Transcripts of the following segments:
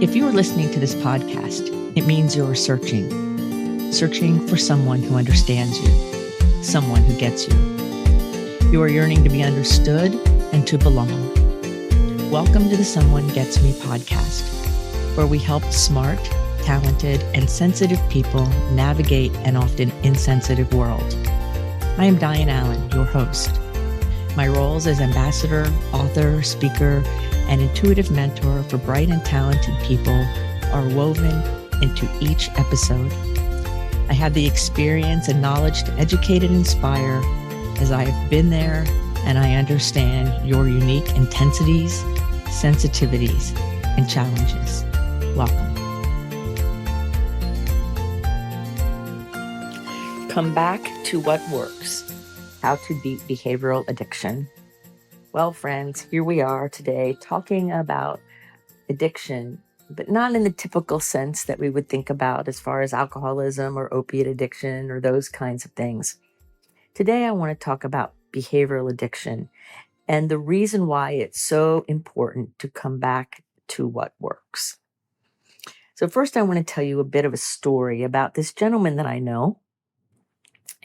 If you are listening to this podcast, it means you're searching for someone who understands you, someone who gets you. You are yearning to be understood and to belong. Welcome to the Someone Gets Me podcast, where we help smart, talented, and sensitive people navigate an often insensitive world. I am Diane Allen, your host. My roles as ambassador, author, speaker, and intuitive mentor for bright and talented people are woven into each episode. I have the experience and knowledge to educate and inspire, as I have been there and I understand your unique intensities, sensitivities, and challenges. Welcome. Come back to what works. How to beat behavioral addiction. Well, friends, here we are today talking about addiction, but not in the typical sense that we would think about as far as alcoholism or opiate addiction or those kinds of things. Today, I want to talk about behavioral addiction and the reason why it's so important to come back to what works. So first, I want to tell you a bit of a story about this gentleman that I know,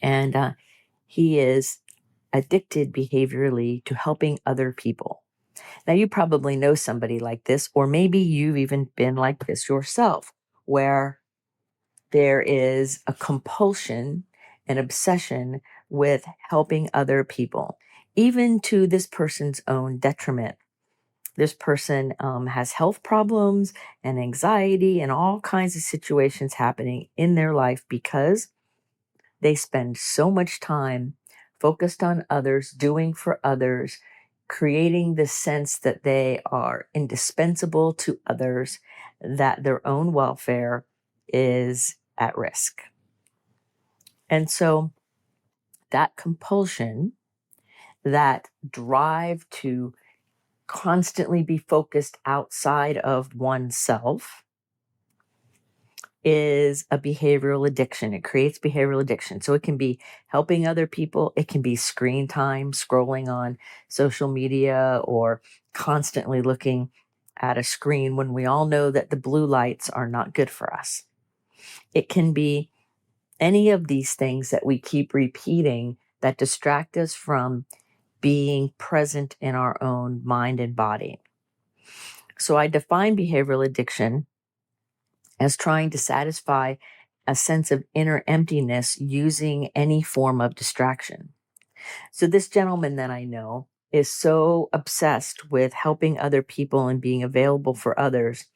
and he is addicted behaviorally to helping other people. Now, you probably know somebody like this, or maybe you've even been like this yourself, where there is a compulsion, an obsession with helping other people, even to this person's own detriment. This person has health problems and anxiety and all kinds of situations happening in their life because they spend so much time focused on others, doing for others, creating the sense that they are indispensable to others, that their own welfare is at risk. And so that compulsion, that drive to constantly be focused outside of oneself, is a behavioral addiction. It creates behavioral addiction. So it can be helping other people. It can be screen time, scrolling on social media, or constantly looking at a screen when we all know that the blue lights are not good for us. It can be any of these things that we keep repeating that distract us from being present in our own mind and body. So I define behavioral addiction as trying to satisfy a sense of inner emptiness using any form of distraction. So this gentleman that I know is so obsessed with helping other people and being available for others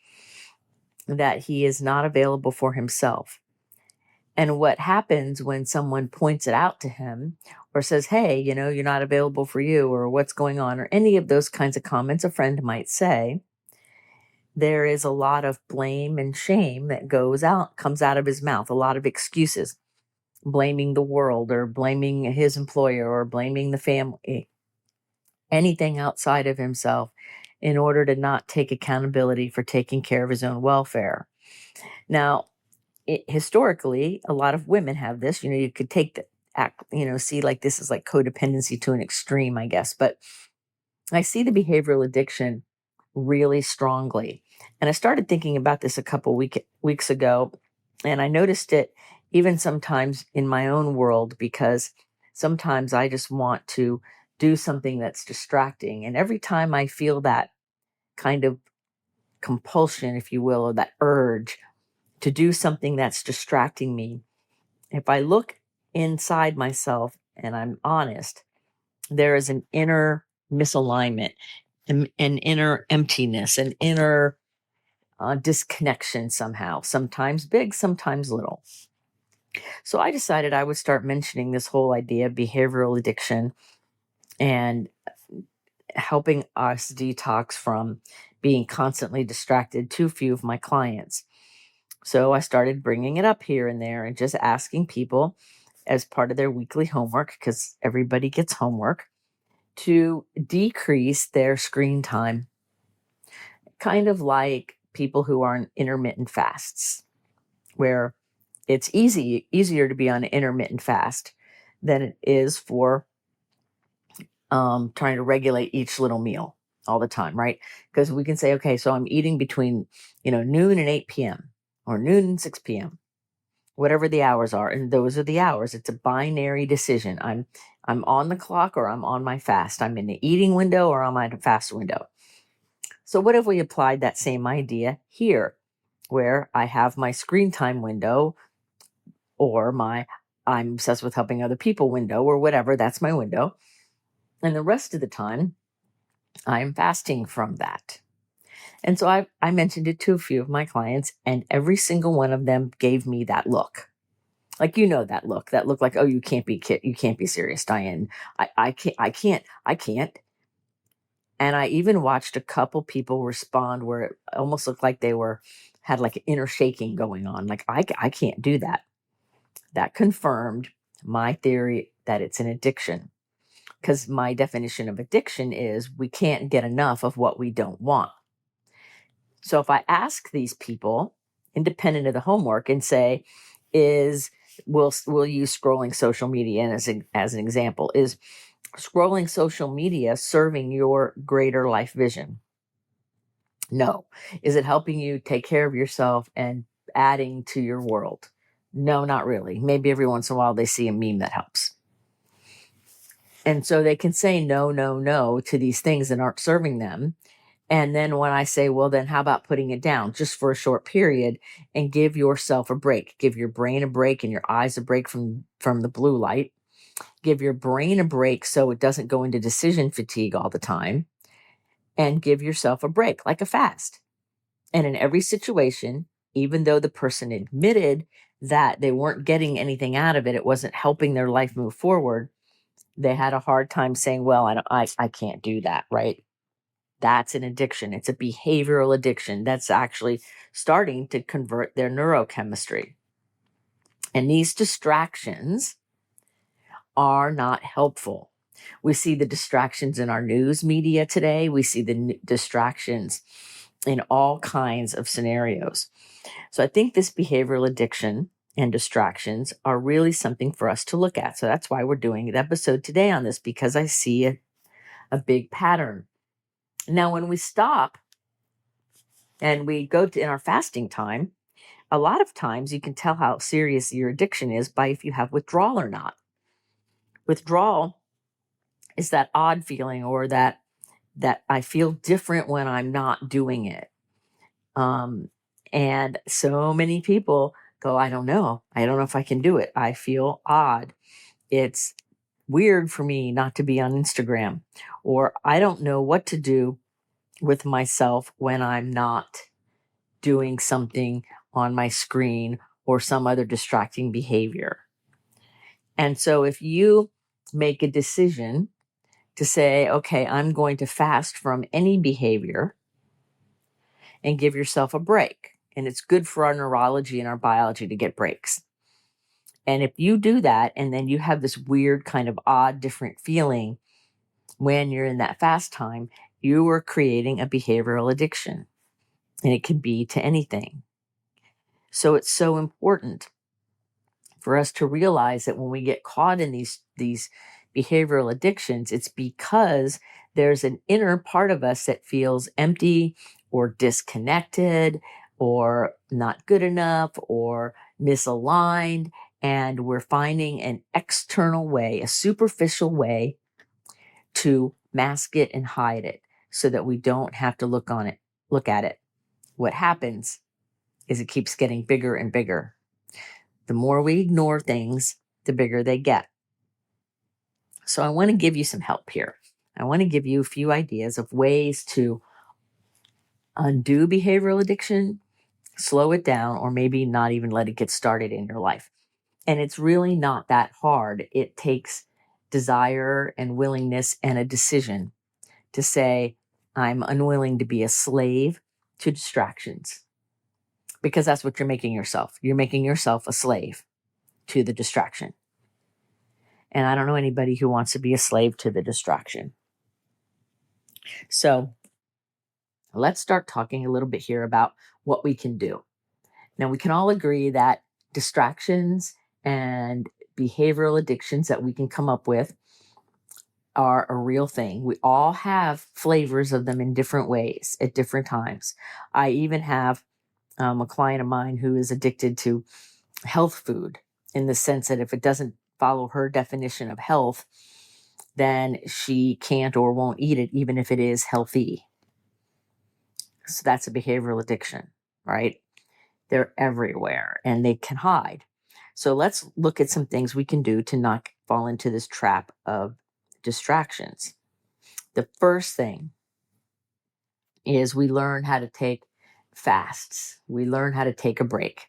that he is not available for himself. And what happens when someone points it out to him or says, hey, you're not available for you, or what's going on, or any of those kinds of comments a friend might say, there is a lot of blame and shame that comes out of his mouth, a lot of excuses, blaming the world or blaming his employer or blaming the family, anything outside of himself, in order to not take accountability for taking care of his own welfare. Now, historically, a lot of women have this. You could take the act, see like this is like codependency to an extreme, I guess. But I see the behavioral addiction really strongly. And I started thinking about this a couple weeks ago, and I noticed it even sometimes in my own world, because sometimes I just want to do something that's distracting. And every time I feel that kind of compulsion, if you will, or that urge to do something that's distracting me, if I look inside myself and I'm honest, there is an inner misalignment, an inner emptiness, an inner disconnection somehow, sometimes big, sometimes little. So I decided I would start mentioning this whole idea of behavioral addiction and helping us detox from being constantly distracted to a few of my clients. So I started bringing it up here and there and just asking people as part of their weekly homework, because everybody gets homework, to decrease their screen time, kind of like people who are on intermittent fasts, where it's easier to be on an intermittent fast than it is for trying to regulate each little meal. all the time, right? Because we can say, okay, so I'm eating between, noon and 8 p.m. or noon and 6 p.m., whatever the hours are. And those are the hours. It's a binary decision. I'm on the clock or I'm on my fast. I'm in the eating window or I'm on my fast window. So what if we applied that same idea here, where I have my screen time window or my I'm obsessed with helping other people window or whatever, that's my window. And the rest of the time, I'm fasting from that. And so I mentioned it to a few of my clients, and every single one of them gave me that look. Like, that look like, oh, you can't be serious, Diane. I can't. And I even watched a couple people respond where it almost looked like had like an inner shaking going on. Like, I can't do that. That confirmed my theory that it's an addiction. Because my definition of addiction is we can't get enough of what we don't want. So if I ask these people, independent of the homework, and say, we'll use scrolling social media as an example, is scrolling social media serving your greater life vision? No. Is it helping you take care of yourself and adding to your world? No, not really. Maybe every once in a while they see a meme that helps. And so they can say no, no, no to these things that aren't serving them. And then when I say, well, then how about putting it down just for a short period and give yourself a break, give your brain a break and your eyes a break from the blue light, give your brain a break so it doesn't go into decision fatigue all the time, and give yourself a break, like a fast. And in every situation, even though the person admitted that they weren't getting anything out of it, it wasn't helping their life move forward, they had a hard time saying, well, I can't do that, right? That's an addiction. It's a behavioral addiction that's actually starting to convert their neurochemistry. And these distractions are not helpful. We see the distractions in our news media today. We see the distractions in all kinds of scenarios. So I think this behavioral addiction and distractions are really something for us to look at. So that's why we're doing an episode today on this, because I see a big pattern. Now, when we stop and we go in our fasting time, a lot of times you can tell how serious your addiction is by if you have withdrawal or not. Withdrawal is that odd feeling, or that I feel different when I'm not doing it. And so many people go, I don't know if I can do it. I feel odd. It's weird for me not to be on Instagram, or I don't know what to do with myself when I'm not doing something on my screen or some other distracting behavior. And so if you make a decision to say, okay, I'm going to fast from any behavior and give yourself a break. And it's good for our neurology and our biology to get breaks. And if you do that, and then you have this weird kind of odd, different feeling when you're in that fast time, you are creating a behavioral addiction. And it can be to anything. So it's so important for us to realize that when we get caught in these behavioral addictions, it's because there's an inner part of us that feels empty or disconnected or not good enough or misaligned. And we're finding an external way, a superficial way to mask it and hide it so that we don't have to look at it. What happens is it keeps getting bigger and bigger. The more we ignore things, the bigger they get. So I want to give you some help here. I want to give you a few ideas of ways to undo behavioral addiction, slow it down, or maybe not even let it get started in your life. And it's really not that hard. It takes desire and willingness and a decision to say, I'm unwilling to be a slave to distractions. Because that's what you're making yourself. You're making yourself a slave to the distraction. And I don't know anybody who wants to be a slave to the distraction. So let's start talking a little bit here about what we can do. Now, we can all agree that distractions and behavioral addictions that we can come up with are a real thing. We all have flavors of them in different ways at different times. I even have a client of mine who is addicted to health food, in the sense that if it doesn't follow her definition of health, then she can't or won't eat it, even if it is healthy. So that's a behavioral addiction, right? They're everywhere and they can hide. So let's look at some things we can do to not fall into this trap of distractions. The first thing is we learn how to take fasts. We learn how to take a break.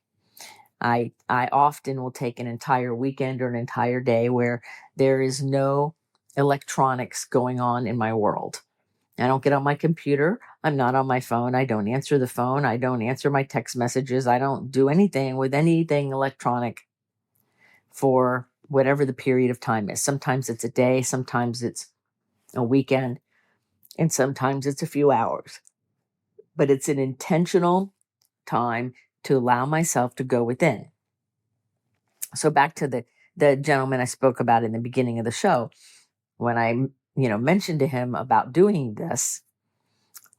I often will take an entire weekend or an entire day where there is no electronics going on in my world. I don't get on my computer. I'm not on my phone. I don't answer the phone. I don't answer my text messages. I don't do anything with anything electronic for whatever the period of time is. Sometimes it's a day, sometimes it's a weekend, and sometimes it's a few hours. But it's an intentional time to allow myself to go within. So back to the gentleman I spoke about in the beginning of the show, when I mentioned to him about doing this,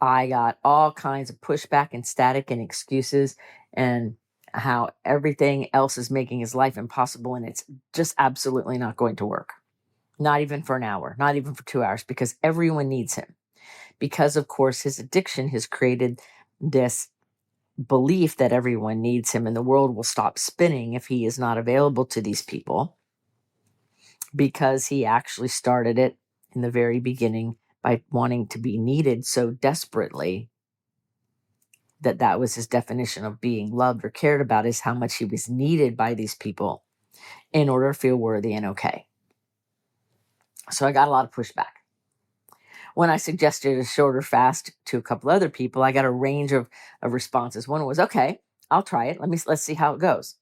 I got all kinds of pushback and static and excuses, and how everything else is making his life impossible, and it's just absolutely not going to work. Not even for an hour, not even for 2 hours, because everyone needs him. Because, of course, his addiction has created this belief that everyone needs him and the world will stop spinning if he is not available to these people, because he actually started it in the very beginning by wanting to be needed so desperately that was his definition of being loved or cared about, is how much he was needed by these people in order to feel worthy and okay. So I got a lot of pushback. When I suggested a shorter fast to a couple other people, I got a range of responses. One was, okay, I'll try it. Let's see how it goes.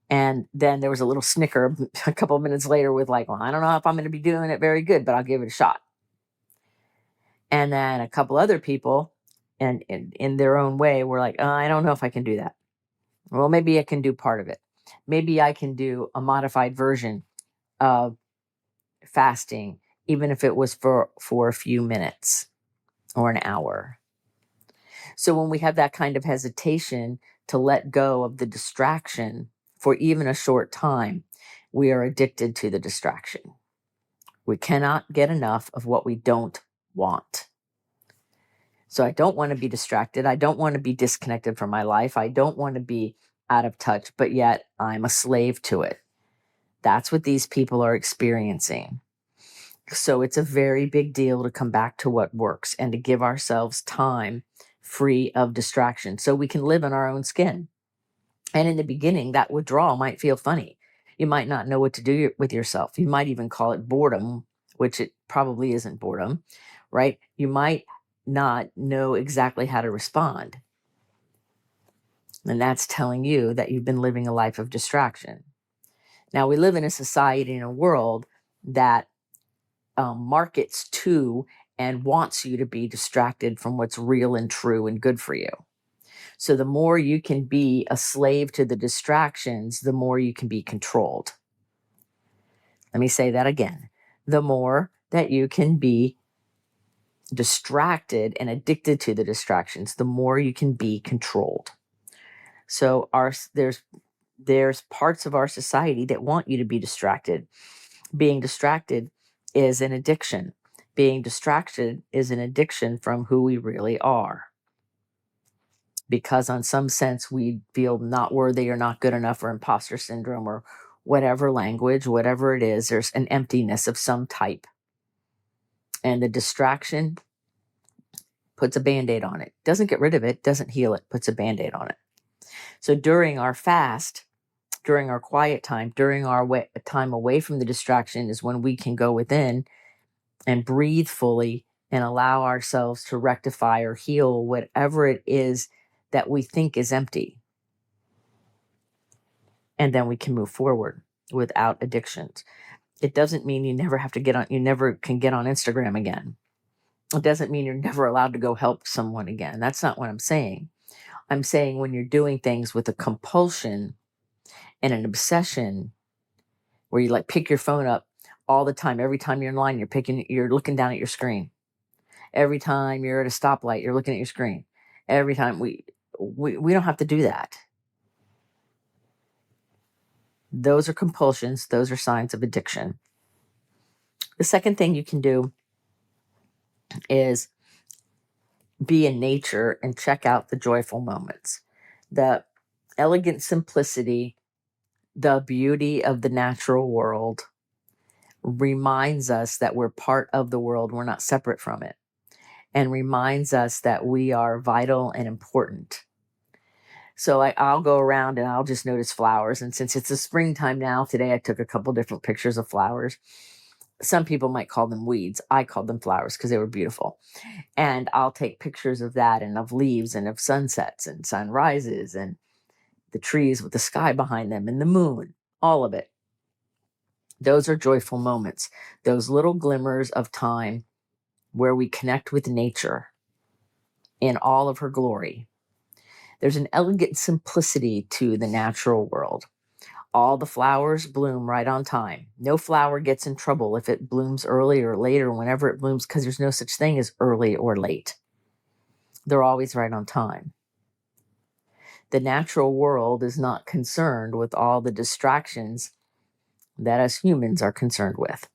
And then there was a little snicker a couple of minutes later with like, well, I don't know if I'm going to be doing it very good, but I'll give it a shot. And then a couple other people, and in their own way, were like, oh, I don't know if I can do that. Well, maybe I can do part of it. Maybe I can do a modified version of fasting, even if it was for a few minutes or an hour. So when we have that kind of hesitation to let go of the distraction for even a short time, we are addicted to the distraction. We cannot get enough of what we don't want. So I don't want to be distracted. I don't want to be disconnected from my life. I don't want to be out of touch, but yet I'm a slave to it. That's what these people are experiencing. So it's a very big deal to come back to what works and to give ourselves time free of distraction so we can live in our own skin. And in the beginning, that withdrawal might feel funny. You might not know what to do with yourself. You might even call it boredom, which it probably isn't boredom, right? You might not know exactly how to respond. And that's telling you that you've been living a life of distraction. Now, we live in a society, in a world that markets to and wants you to be distracted from what's real and true and good for you. So the more you can be a slave to the distractions, the more you can be controlled. Let me say that again. The more that you can be distracted and addicted to the distractions, the more you can be controlled. So there's parts of our society that want you to be distracted. Being distracted is an addiction. Being distracted is an addiction from who we really are. Because on some sense we feel not worthy or not good enough, or imposter syndrome, or whatever language, whatever it is, there's an emptiness of some type. And the distraction puts a Band-Aid on it. Doesn't get rid of it, doesn't heal it, puts a Band-Aid on it. So during our fast, during our quiet time, during our time away from the distraction, is when we can go within and breathe fully and allow ourselves to rectify or heal whatever it is that we think is empty. And then we can move forward without addictions. It doesn't mean you never can get on Instagram again. It doesn't mean you're never allowed to go help someone again. That's not what I'm saying. I'm saying when you're doing things with a compulsion and an obsession, where you like pick your phone up all the time. Every time you're in line, you're looking down at your screen. Every time you're at a stoplight, you're looking at your screen. Every time we don't have to do that. Those are compulsions. Those are signs of addiction. The second thing you can do is be in nature and check out the joyful moments. The elegant simplicity, the beauty of the natural world reminds us that we're part of the world. We're not separate from it. And reminds us that we are vital and important. So I'll go around and I'll just notice flowers. And since it's the springtime now, today I took a couple different pictures of flowers. Some people might call them weeds. I called them flowers because they were beautiful. And I'll take pictures of that and of leaves and of sunsets and sunrises and the trees with the sky behind them and the moon, all of it. Those are joyful moments. Those little glimmers of time where we connect with nature in all of her glory. There's an elegant simplicity to the natural world. All the flowers bloom right on time. No flower gets in trouble if it blooms early or late or whenever it blooms, because there's no such thing as early or late. They're always right on time. The natural world is not concerned with all the distractions that us humans are concerned with.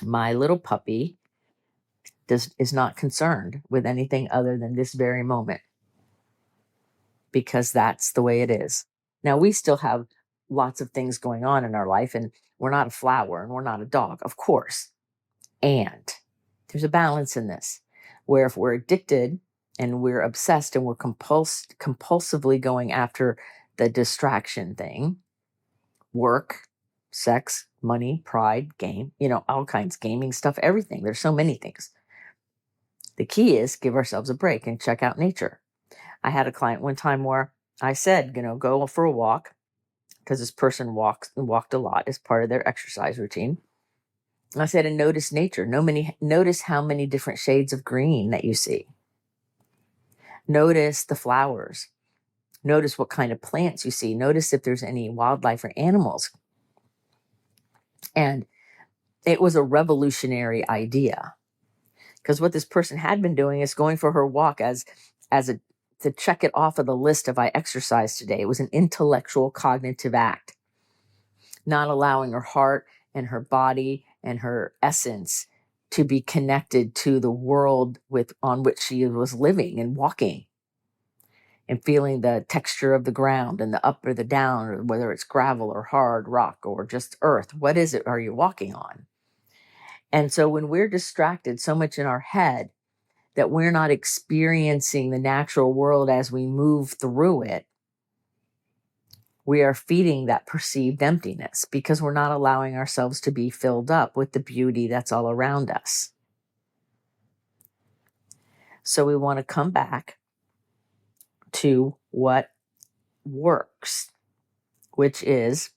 My little puppy is not concerned with anything other than this very moment, because that's the way it is. Now, we still have lots of things going on in our life, and we're not a flower and we're not a dog, of course. And there's a balance in this, where if we're addicted and we're obsessed and we're compulsively going after the distraction thing, work, sex, money, pride, game, all kinds, gaming stuff, everything. There's so many things. The key is give ourselves a break and check out nature. I had a client one time where I said, go for a walk, because this person walked a lot as part of their exercise routine. I said, and notice nature. Notice how many different shades of green that you see. Notice the flowers. Notice what kind of plants you see. Notice if there's any wildlife or animals. And it was a revolutionary idea, because what this person had been doing is going for her walk to check it off of the list of I exercised today. It was an intellectual cognitive act, not allowing her heart and her body and her essence to be connected to the world on which she was living and walking, and feeling the texture of the ground and the up or the down, or whether it's gravel or hard rock or just earth. What is it are you walking on? And so when we're distracted so much in our head that we're not experiencing the natural world as we move through it, we are feeding that perceived emptiness, because we're not allowing ourselves to be filled up with the beauty that's all around us. So we want to come back to what works, which is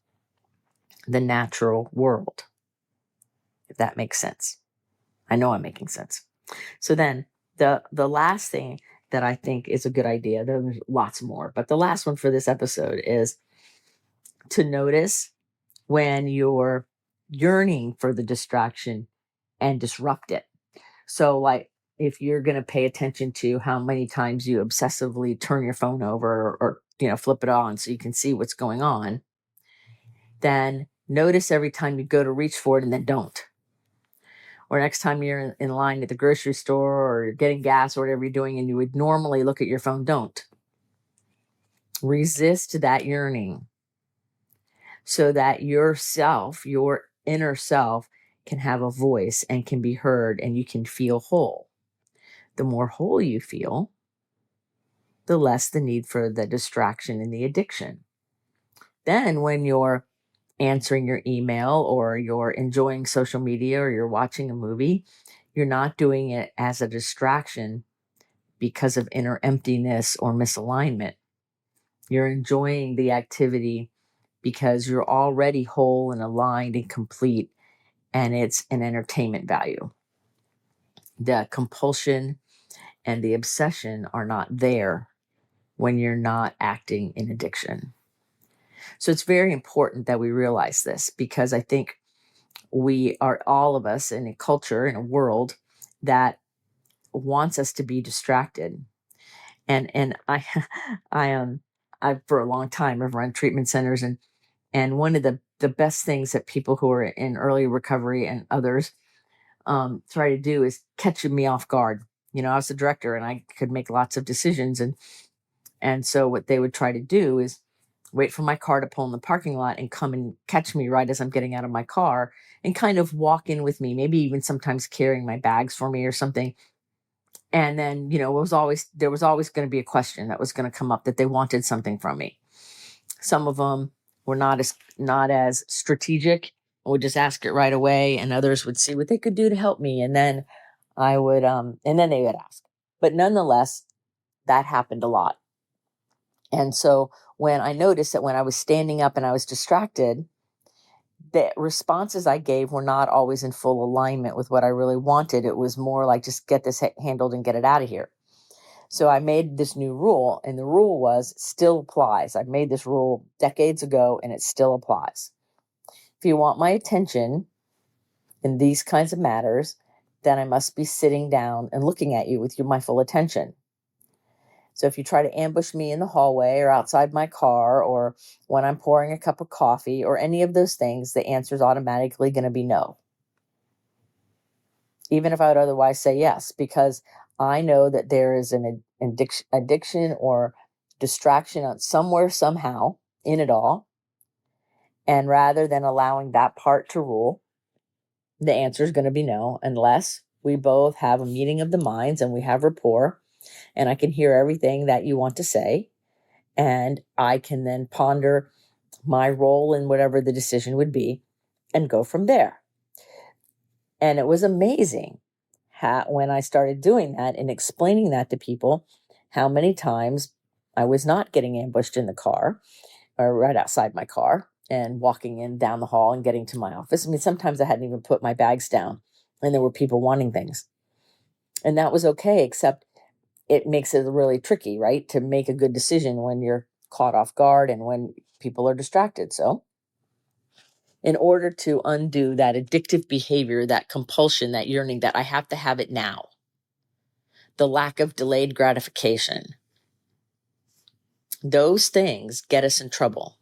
the natural world, if that makes sense. I know I'm making sense. So then the last thing that I think is a good idea, there's lots more, but the last one for this episode is to notice when you're yearning for the distraction and disrupt it. So like, if you're going to pay attention to how many times you obsessively turn your phone over or flip it on so you can see what's going on, then notice every time you go to reach for it and then don't. Or next time you're in line at the grocery store or you're getting gas or whatever you're doing and you would normally look at your phone, don't. Resist that yearning so that yourself, your inner self, can have a voice and can be heard and you can feel whole. The more whole you feel, the less the need for the distraction and the addiction. Then when you're answering your email or you're enjoying social media or you're watching a movie, you're not doing it as a distraction because of inner emptiness or misalignment. You're enjoying the activity because you're already whole and aligned and complete, and it's an entertainment value. The compulsion and the obsession are not there when you're not acting in addiction. So it's very important that we realize this, because I think we are, all of us, in a culture, in a world that wants us to be distracted. And I I for a long time have run treatment centers, and one of the best things that people who are in early recovery and others try to do is catch me off guard. I was the director and I could make lots of decisions, and so what they would try to do is wait for my car to pull in the parking lot and come and catch me right as I'm getting out of my car and kind of walk in with me, maybe even sometimes carrying my bags for me or something. And then, there was always going to be a question that was going to come up that they wanted something from me. Some of them were not as strategic, would just ask it right away, and others would see what they could do to help me, and then they would ask. But nonetheless, that happened a lot. And so when I noticed that when I was standing up and I was distracted, the responses I gave were not always in full alignment with what I really wanted. It was more like, just get this handled and get it out of here. So I made this new rule, and the rule still applies. I made this rule decades ago, and it still applies. If you want my attention in these kinds of matters, then I must be sitting down and looking at you with my full attention. So if you try to ambush me in the hallway or outside my car or when I'm pouring a cup of coffee or any of those things, the answer is automatically going to be no. Even if I would otherwise say yes, because I know that there is an addiction or distraction on somewhere, somehow in it all. And rather than allowing that part to rule, the answer is going to be no, unless we both have a meeting of the minds and we have rapport and I can hear everything that you want to say. And I can then ponder my role in whatever the decision would be and go from there. And it was amazing when I started doing that and explaining that to people, how many times I was not getting ambushed in the car or right outside my car and walking in down the hall and getting to my office. I mean, sometimes I hadn't even put my bags down and there were people wanting things. And that was okay, except it makes it really tricky, right? To make a good decision when you're caught off guard and when people are distracted. So in order to undo that addictive behavior, that compulsion, that yearning, that I have to have it now, the lack of delayed gratification, those things get us in trouble.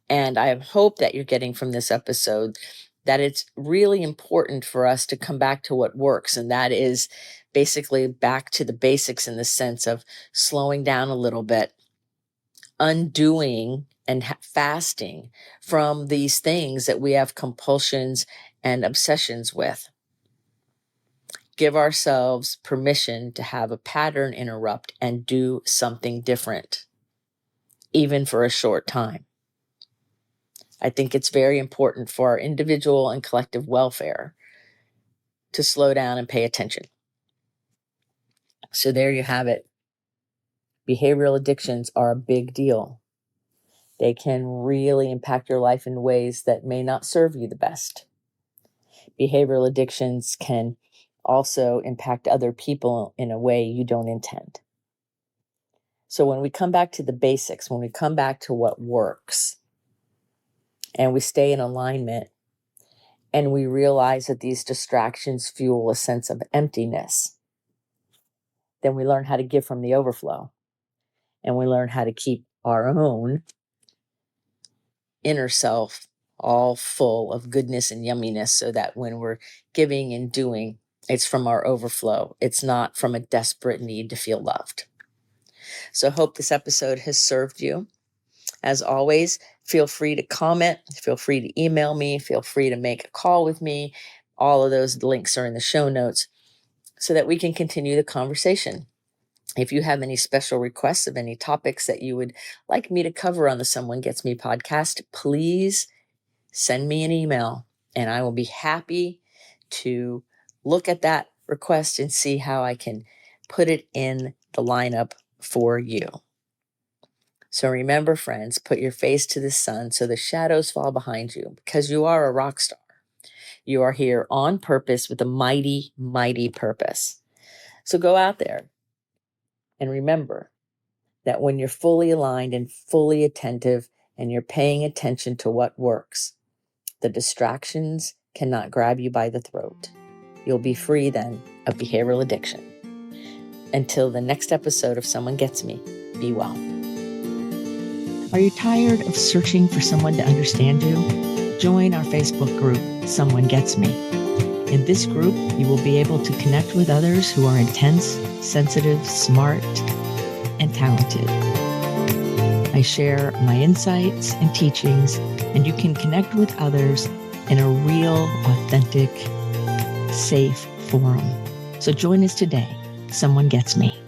And I hope that you're getting from this episode that it's really important for us to come back to what works. And that is basically back to the basics in the sense of slowing down a little bit, undoing and fasting from these things that we have compulsions and obsessions with. Give ourselves permission to have a pattern interrupt and do something different, even for a short time. I think it's very important for our individual and collective welfare to slow down and pay attention. So there you have it. Behavioral addictions are a big deal. They can really impact your life in ways that may not serve you the best. Behavioral addictions can also impact other people in a way you don't intend. So when we come back to the basics, when we come back to what works, and we stay in alignment, and we realize that these distractions fuel a sense of emptiness, then we learn how to give from the overflow. And we learn how to keep our own inner self all full of goodness and yumminess, so that when we're giving and doing, it's from our overflow. It's not from a desperate need to feel loved. So I hope this episode has served you. As always, feel free to comment, feel free to email me, feel free to make a call with me. All of those links are in the show notes so that we can continue the conversation. If you have any special requests of any topics that you would like me to cover on the Someone Gets Me podcast, please send me an email and I will be happy to look at that request and see how I can put it in the lineup for you. So remember, friends, put your face to the sun so the shadows fall behind you, because you are a rock star. You are here on purpose with a mighty, mighty purpose. So go out there and remember that when you're fully aligned and fully attentive and you're paying attention to what works, The distractions cannot grab you by the throat. You'll be free then of behavioral addiction. Until the next episode of Someone Gets Me, be well. Are you tired of searching for someone to understand you? Join our Facebook group, Someone Gets Me. In this group, you will be able to connect with others who are intense, sensitive, smart, and talented. I share my insights and teachings, and you can connect with others in a real, authentic, safe forum. So join us today. Someone Gets Me.